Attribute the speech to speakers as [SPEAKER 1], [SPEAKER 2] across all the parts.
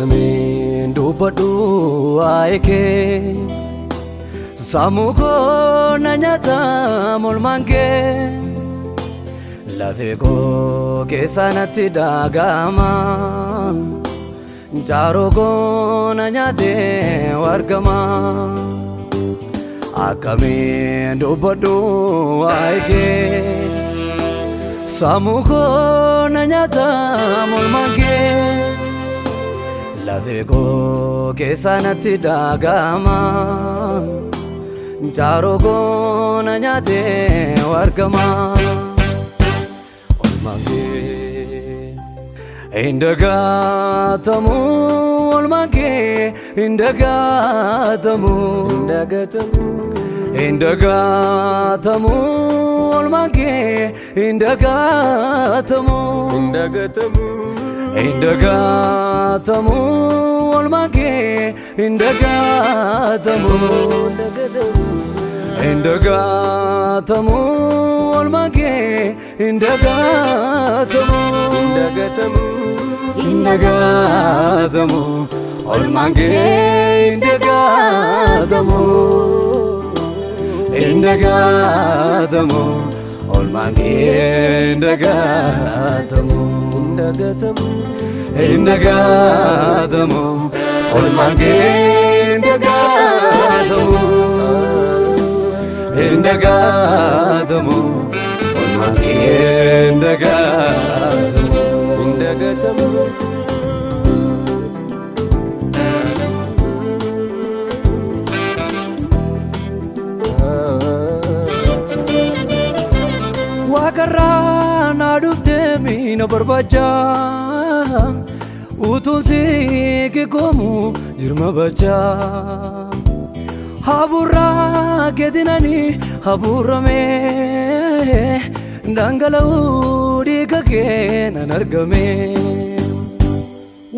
[SPEAKER 1] Akamin dubbadhu waa'ee kee sammuu koo na nyaata mormaan kee lafee koo keessa natti dhaga'ama jaaroo koo na nyaatee wargama Akamin dubbadhu waa'ee kee sammuu koo na nyaata mormaan kee lafee koo keessa natti dhaga'ama jaaroo koo na nyaatee wargama Olmaan kee hin dagaatamu olmaan kee hin dagaatamu hin dagaatamu olmaan kee hin dagaatamu Indagatamu olmaan kee indagatamu Indagatamu olmaan kee indagatamu Indagatamu olmaan kee indagatamu Indagatamu olmaan kee indagatamu Indagatamu olmaan kee indagatamu Indagatamu olmaan kee indagatamu Waaqarraa na dhuftee miina barbaacha utuun si kikoomu jirma bacha haburraa keetinanii haburrame dhangala'uu dhiiga kee nan argame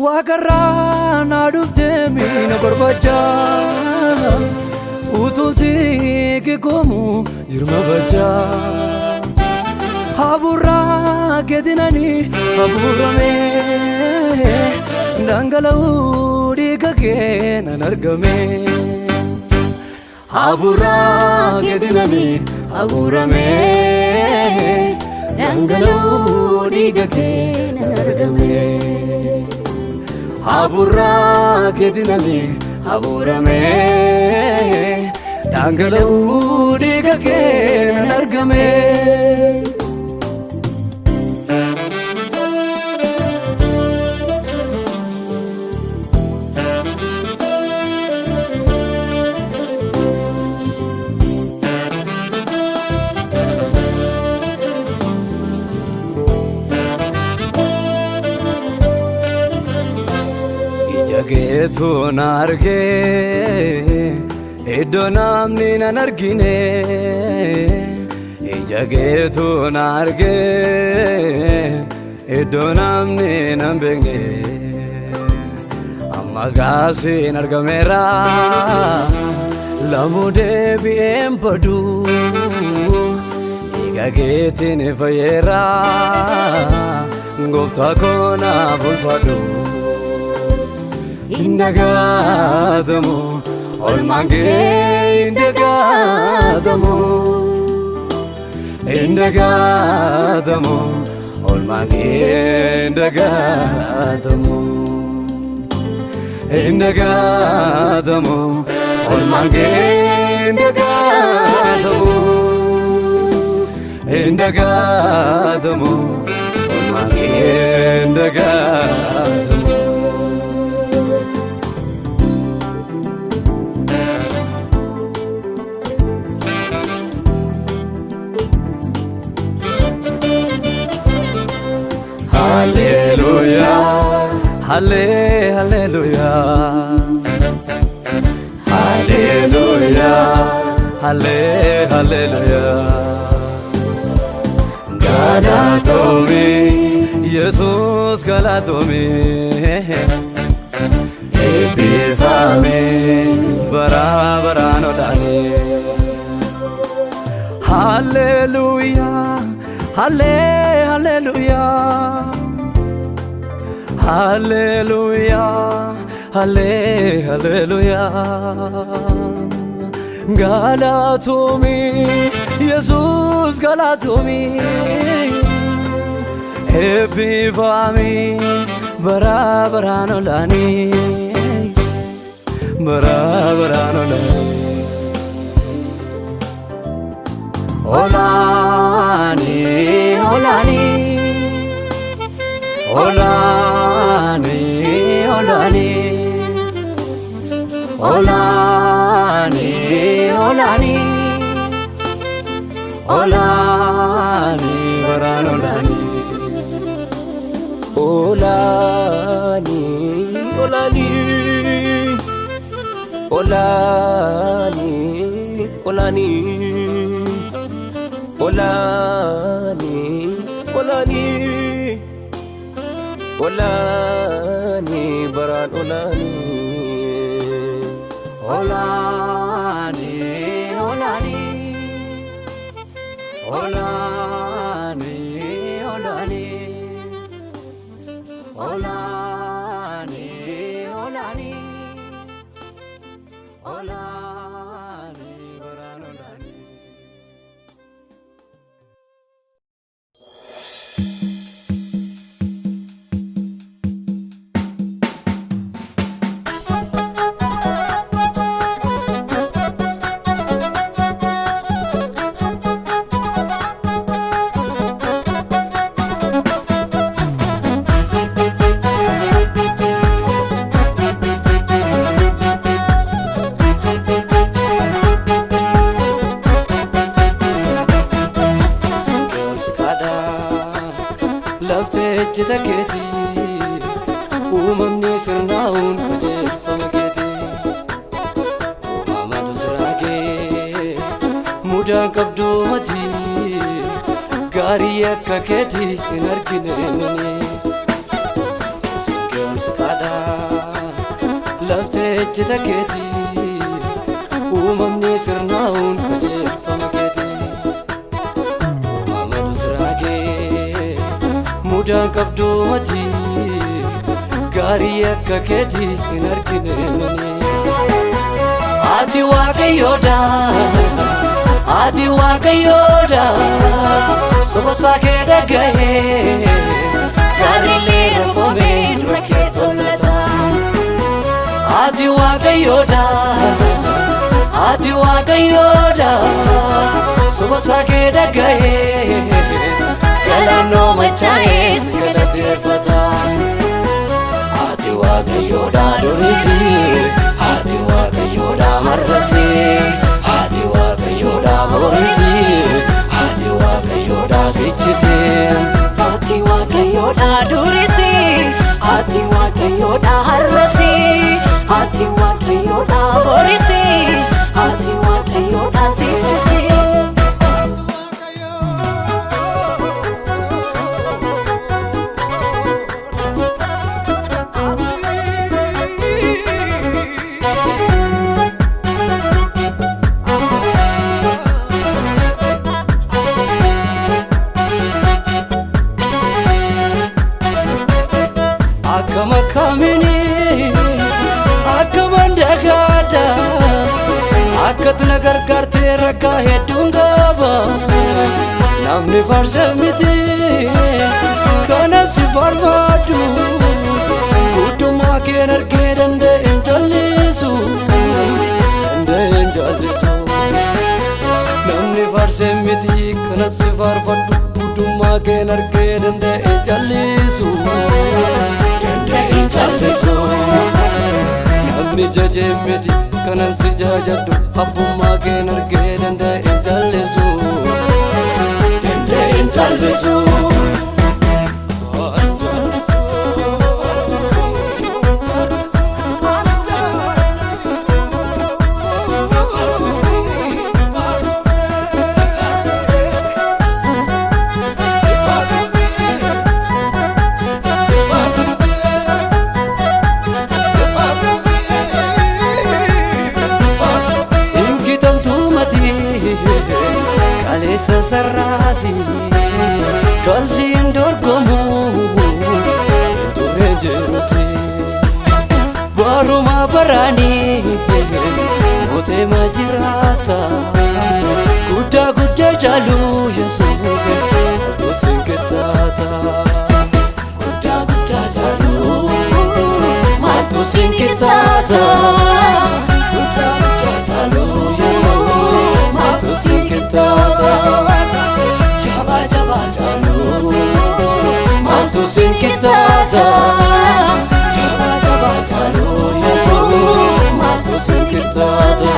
[SPEAKER 1] Waaqarraa na dhuftee miina barbaacha utuun si kikoomu jirma bacha haburraa keetinanii haburrame dhangala'uu dhiiga kee nan argame haburraa keetinanii haburrame dhangala'uu dhiiga kee nan argame haburraa keetinanii haburrame dhangala'uu dhiiga kee nan argame Geetu na argee iddoo namni nan argine ija geetu na argee iddoo namni nan beekne amma gaasiin argameera lamuu deebi'een badu dhiiga keetiin fayyeera gooftaa koo naaf ulfaadhu Indagatamu olmaan kee indagatamu Indagatamu olmaan kee indagatamu Indagatamu olmaan kee indagatamu Indagatamu olmaan kee indagatamu Hallelujah, hallelujah, hallelujah, hallelujah. Galatomi, Jesus galatomi, ebbifame, bara bara nodani. Hallelujah, hallelujah. Hallelujah, Hallelujah. Galatumi, Jesus galatumi. Ebivami, barabaranolani, barabaranolani. Olani, Olani, Olani, Olani, Olani, Olani, Olani, Baranolani, Olani, Olani, Olani, Olani. Olani, Olani, Olani, Baran Olani, Olani, Olani, Olani, Olani, Olani, Olani, Olani, Baran Olani. Taketi, umamni sirnaun kajel famageti, umamatu surage, muda kabdu mati, gariya kaketi inarkine mani, sungyon skada, lafte taketi, umamni sirnaun kajel famageti, umamatu surage. Muda kabdu mati, gariya kaketi inarkine mani. Ati Waaqayyoodha, ati Waaqayyoodha, sokosa kee dhaga'ee, gaariilee rakkoomee dura kee tolata. Ati Waaqayyoodha, ati Waaqayyoodha, sokosa kee dhaga'ee. Galano machaes galateeffata. Ati Waaqayyoodha durisi, ati Waaqayyoodha marrasi, ati Waaqayyoodha borisi, ati Waaqayyoodha sichisi. Ati Waaqayyoodha durisi, ati Waaqayyoodha harrasi, ati Waaqayyoodha borisi, ati Waaqayyoodha sichisi. Akkama kamini, akkama ndagada, akkatna gargaartee rakkaa hedduun qaba. Namni farsa miti, kana si farbaadu, guutummaa kee argee danda'een jallisu, danda'een jallisu. Namni farsa miti, kana si farbaadu, guutummaa kee argee danda'een jallisu. Jallisu namni jajee miti kanan si jajadhu abbummaa kee argee danda'een jallisu, danda'een jallisu. Kaleessa sarraasi kan siin warani mote majirata gudda gudda jalu Yesus alto sinkitata gudda gudda jalu malto sinkitata gudda gudda jalu Yesus malto sinkitata jaba jaba jalu malto sinkitata jaba jaba jalu Yesus malto sinkitata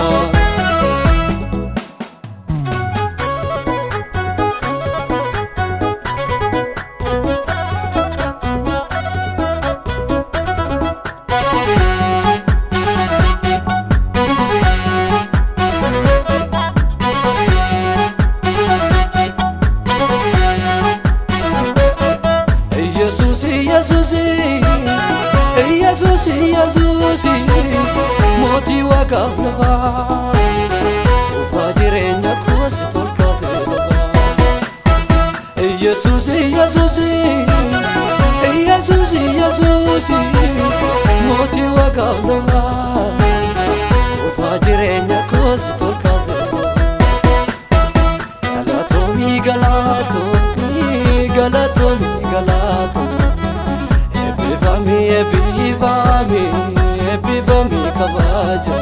[SPEAKER 1] Yesus Yesus moti wakafna ufa jirenya kos tolkase Yesus Yesus Yesus Yesus moti wakafna ufa jirenya kos tolkase galatomi galatomi galatomi galatomi Epifami kabaja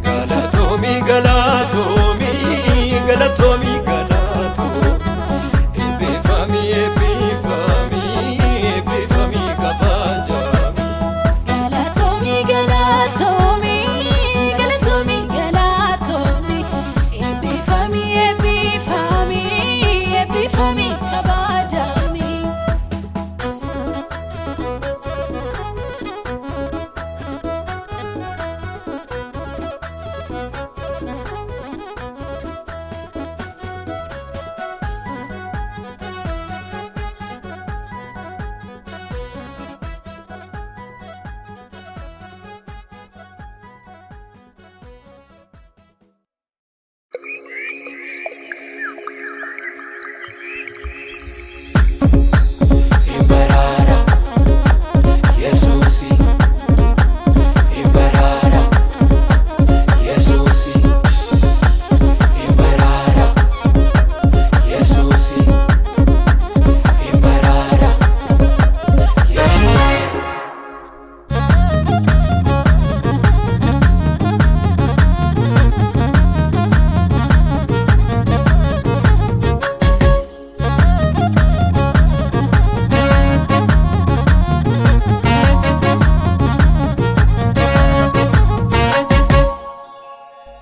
[SPEAKER 1] Galatomi galatomi galatomi galato Epifami kabaja
[SPEAKER 2] Galatomi galatomi galatomi galatomi Epifami kabaja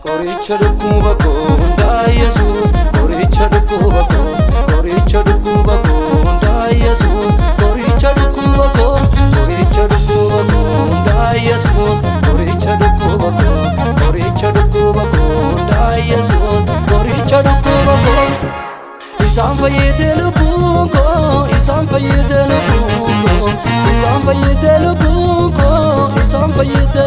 [SPEAKER 1] Koricha dukuba ko hunda Yesus Koricha dukuba ko Koricha dukuba ko hunda Yesus Koricha dukuba ko Koricha dukuba ko hunda Yesus Koricha dukuba ko Koricha dukuba ko hunda Yesus Koricha dukuba ko Isam fayete lubunko Isam fayete lubunko Isam fayete lubunko Isam fayete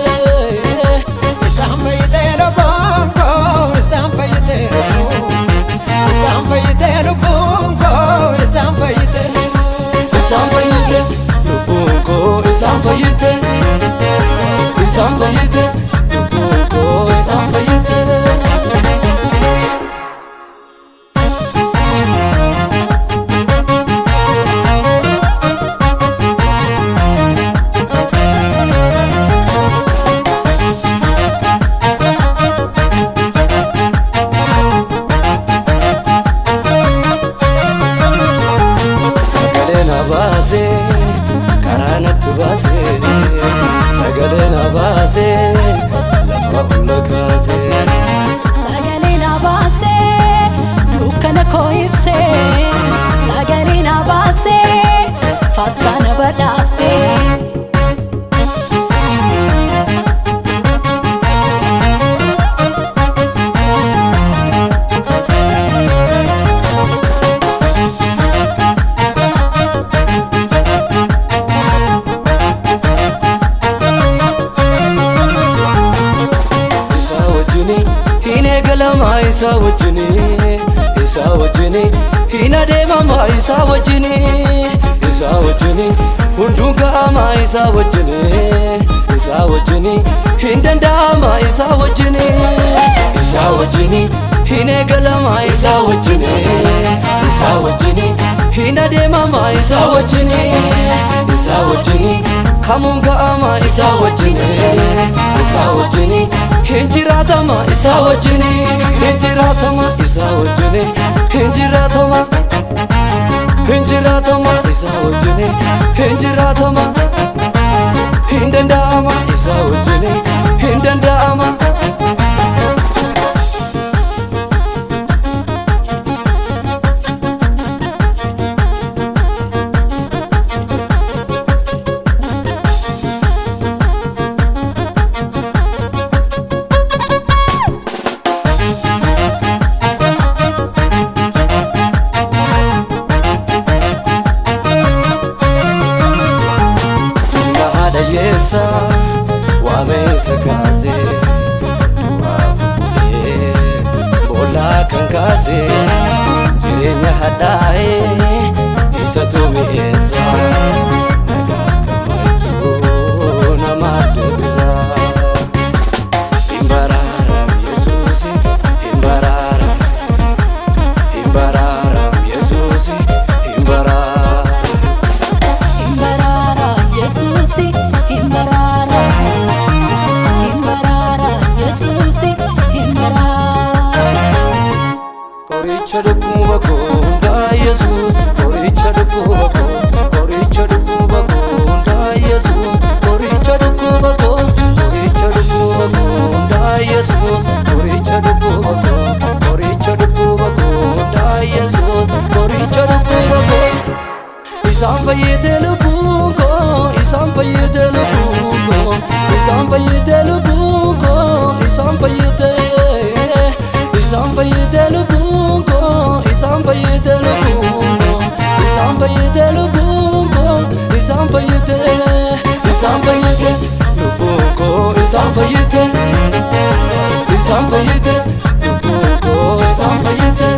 [SPEAKER 1] karanatu base sagalena base lafa ulakase
[SPEAKER 2] sagalena base dukana koibse sagalena base fasana badase
[SPEAKER 1] Isa wajini hina dema ma isa wajini hundunga ama isa wajini isa wajjini hin danda'ama isa wajjini isa wajjini hin eegalama isa wajjini isa wajjini hin adeemama isa wajjini isa wajjini kamuun ga'ama isa wajjini isa wajjini hin jiraatama isa wajjini hin jiraatama isa wajjini hin jiraatama hin jiraatama isa wajjini hin jiraatama hin danda'ama isa wajjini hin danda'ama Wamesa kaze duafu kule bola kan kaze jirenya hadae isa tumi esa naga kamaju namade biza imbarara yesusi imbarara imbarara yesusi imbarara
[SPEAKER 2] imbarara yesusi imbarara imbarara yesusi imbarara
[SPEAKER 1] Koricha dhukkuba koo hundaa Yesuus koricha dhukkuba koo koricha dhukkuba koo hundaa Yesuus koricha dhukkuba koo koricha dhukkuba koo hundaa Yesuus koricha dhukkuba koo koricha dhukkuba koo hundaa Yesuus koricha dhukkuba koo isaan fayyite lubbuun koo isaan fayyite lubbuun koo isaan fayyite lubbuun koo isaan fayyite isaan fayyite lubbuun koo isaan fayyite lubbuun koo isaan fayyite lubbuun koo isaan fayyite lubbuun koo isaan fayyite lubbuun koo isaan fayyite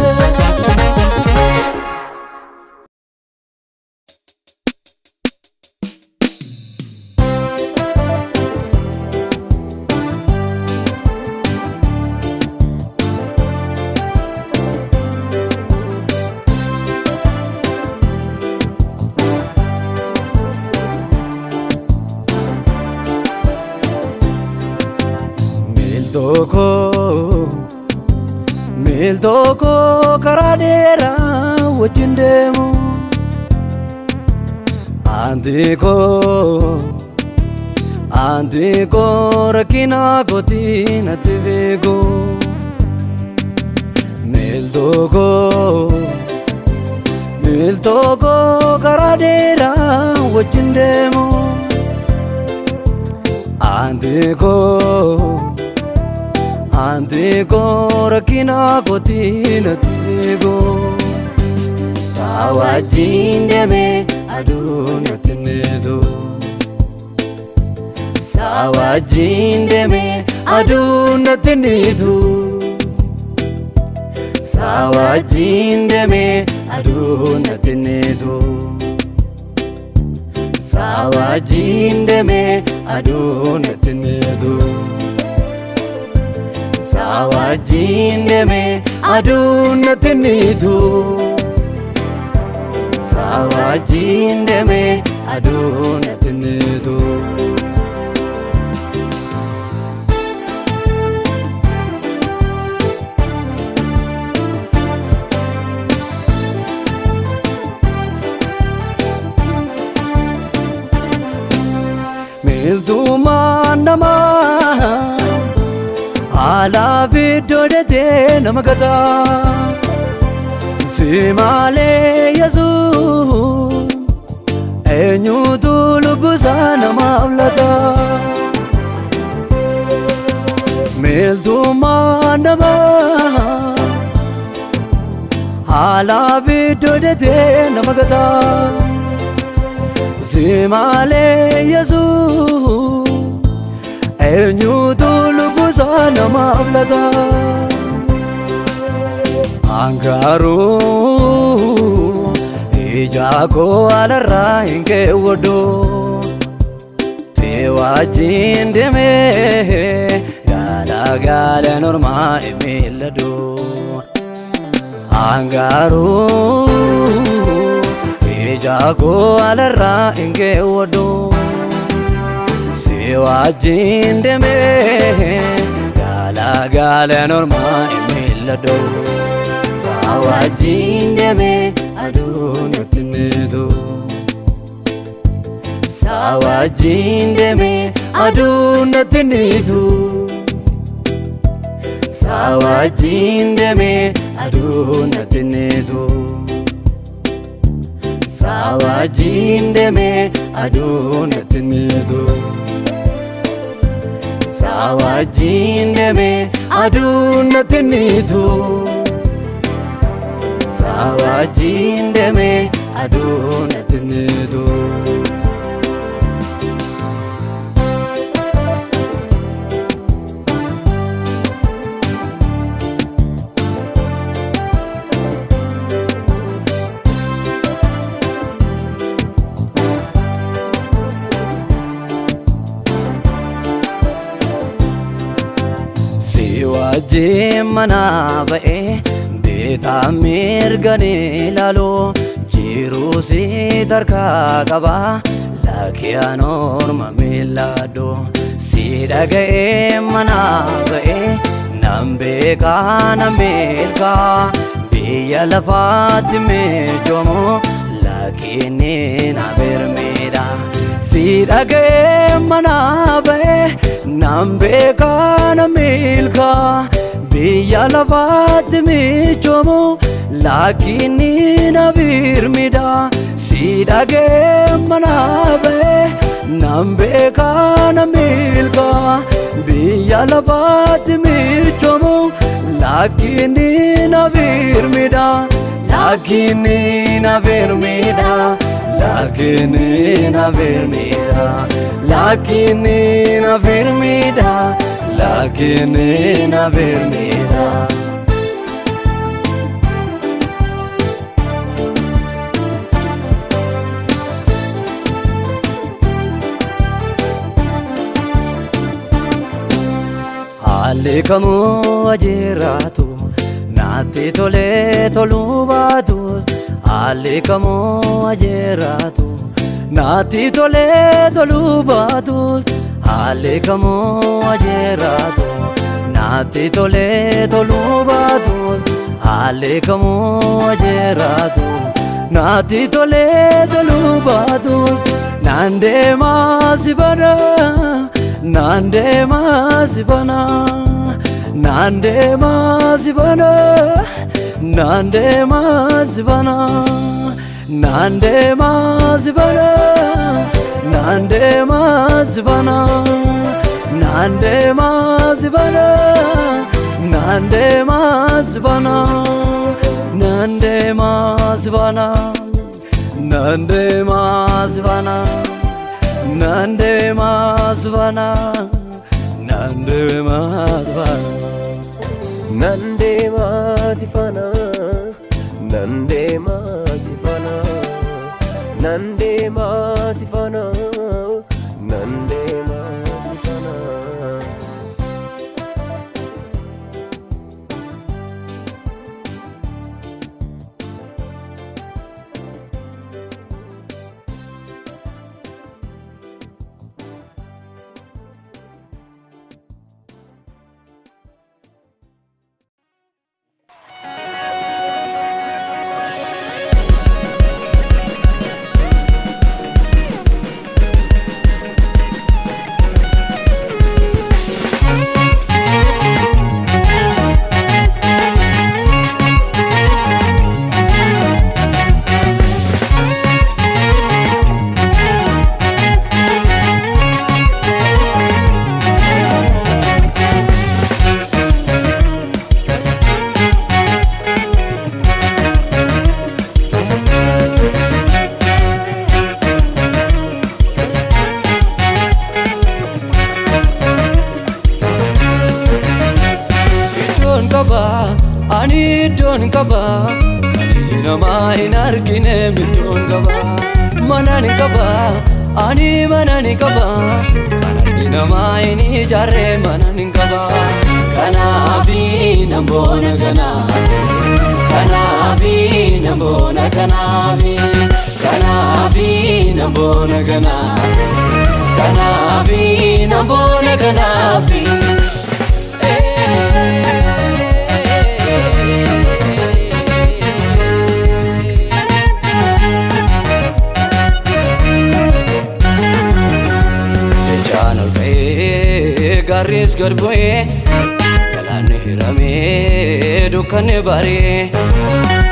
[SPEAKER 1] Miltoko karadera wajindemu antiko rakina gotina tivego miltoko karadera wajindemu antiko rakina gotina tivego sawajindeme aduna tinedo sawajindeme aduna tinedo sawajindeme aduna tinedo sawajindeme aduna tinedo sawajindeme aduna tinedo sawajindeme aduna tinedo miltuma nama ala vidodete namagata simale Yesuus enyutu lubusa namavlata miltuma nama ala vidodete namagata simale Yesuus enyutu lubusa namavlata angaru ijako alarra inke wodo wajjin deemee gaala normaa imeelladu angaaruu ija koo alarraa hin geewwadu si wajjin deemee gaala normaa imeelladu si wajjin deemee aduun nutti niitu wajjin deemee aduun nutti niitu wajjin deemee aduun nutti niitu wajjin deemee aduun nutti niitu wajjin deemee aduun nutti niitu wajjin deemee aduun nutti niitu. wajjin mana ba'ee bitaa mirgaan ilaaluu jiruu si tarkaa qaba lakkiyaan orma miiladhu si dhaga'ee mana ba'ee nan beekaa nan milkaa biyya lafaatti miijoomu lakkiinni na birmiidha si dhaga'ee mana ba'ee nan beekaa nan milkaa biyya lafaatti miijoomu lakkiinni na birmiidha si dhaga'ee mana ba'ee nan beekaa nan milkaa biyya lafaatti miijoomu lakkiinni na birmiidha lakkiinni na birmiidha lakkiinni na birmiidha lakkiinni na birmiidha lakkiinni na birmiidha. haalli kamuu ajiraatu naatti tolee toluu baatus haalli kamuu ajiraatu naatti tolee toluu baatus haalli kamuu ajiraatu naatti tolee toluu baatus haalli kamuu ajiraatu naatti tolee toluu baatus naan deemaa si bana naan deemaa si bana naan deemaa si bana naan deemaa si bana naan deemaa si bana naan deemaa si bana naan deemaa si bana naan deemaa si bana naan deemaa si bana naan deemaa si bana nande masvana nande masvana nande masvana nande masvana nande masvana nande masvana. Ani don kaba, ani nama in argine midon kaba, manan kaba, ani mana ni qaba kan argi namaa hin ijaarre mana ni qaba kanaafi nan boona kanaafi kanaafi nan boona kanaafi kanaafi nan boona kanaafi kanaafi nan boona kanaafi Garis garboe galane hirame dukkane bare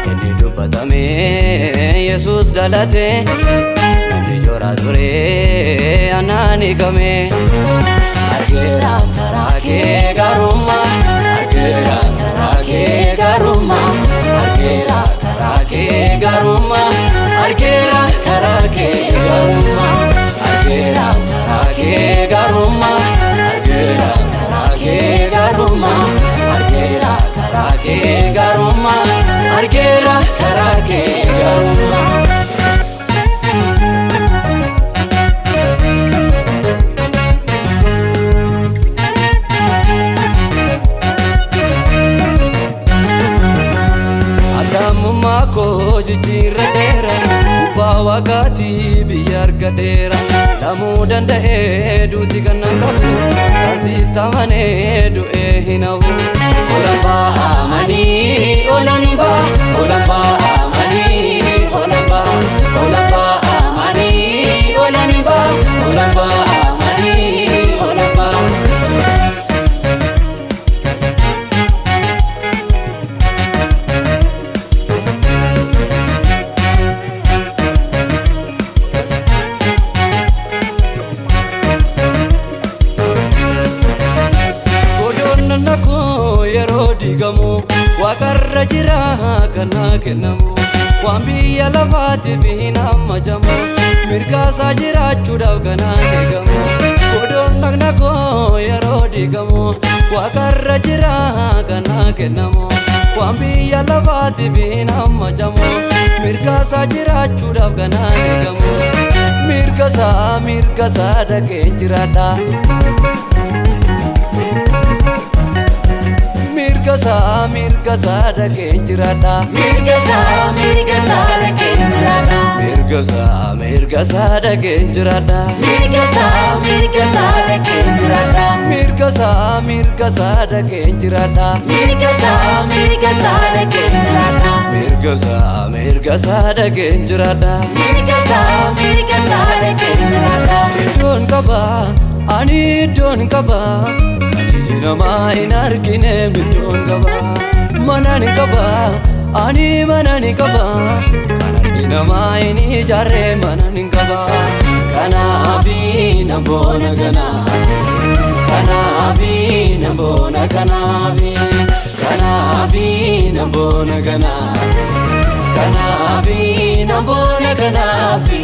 [SPEAKER 1] inni dubbatame Yesus dalate namni jora ture anani kame argeera karake garuma argeera karake garuma argeera karake garuma argeera karake garuma argeera karake garuma argeera karake garuma argeera karake garuma argeera karake garuma Adamummaa koo jijjiirradheera gubbaa waaqaatti biyya argadheera lamuu danda'ee duuti kan nan qabu karsiitti amanee du'ee hin hafu olan ba'amanii olani ba'a olan ba'amanii olan ba'a olan ba'amanii olani ba'a olan ba'amanii olan ba'a digamu waaqarra jira kana kennamu waan biyya lafaatiif hin hammajamu mirgaasaa jiraachuudhaaf kana eegamu godhoon dhagna koo yeroo digamu waaqarra jira kana kennamu waan biyya lafaatiif hin hammajamu mirgaasaa jiraachuudhaaf kana eegamu mirgasaa dhageen jiraadha mirgasaa dhageen jiraadha
[SPEAKER 2] mirgasaa dhageen jiraadha
[SPEAKER 1] mirgasaa dhageen jiraadha
[SPEAKER 2] mirgasaa dhageen jiraadha
[SPEAKER 1] mirgasaa dhageen jiraadha
[SPEAKER 2] mirgasaa dhageen jiraadha
[SPEAKER 1] mirgasaa dhageen jiraadha
[SPEAKER 2] mirgasaa dhageen jiraadha
[SPEAKER 1] iddoon qaba ani iddoon qaba ani namaa hin argine iddoon qaba mana ni qaba ani mana ni qaba kan argi namaa hin ijaarre mana ni qaba kanaafi nan boona kanaafi kanaafi nan boona kanaafi kanaafi nan boona kanaafi kanaafi nan boona kanaafi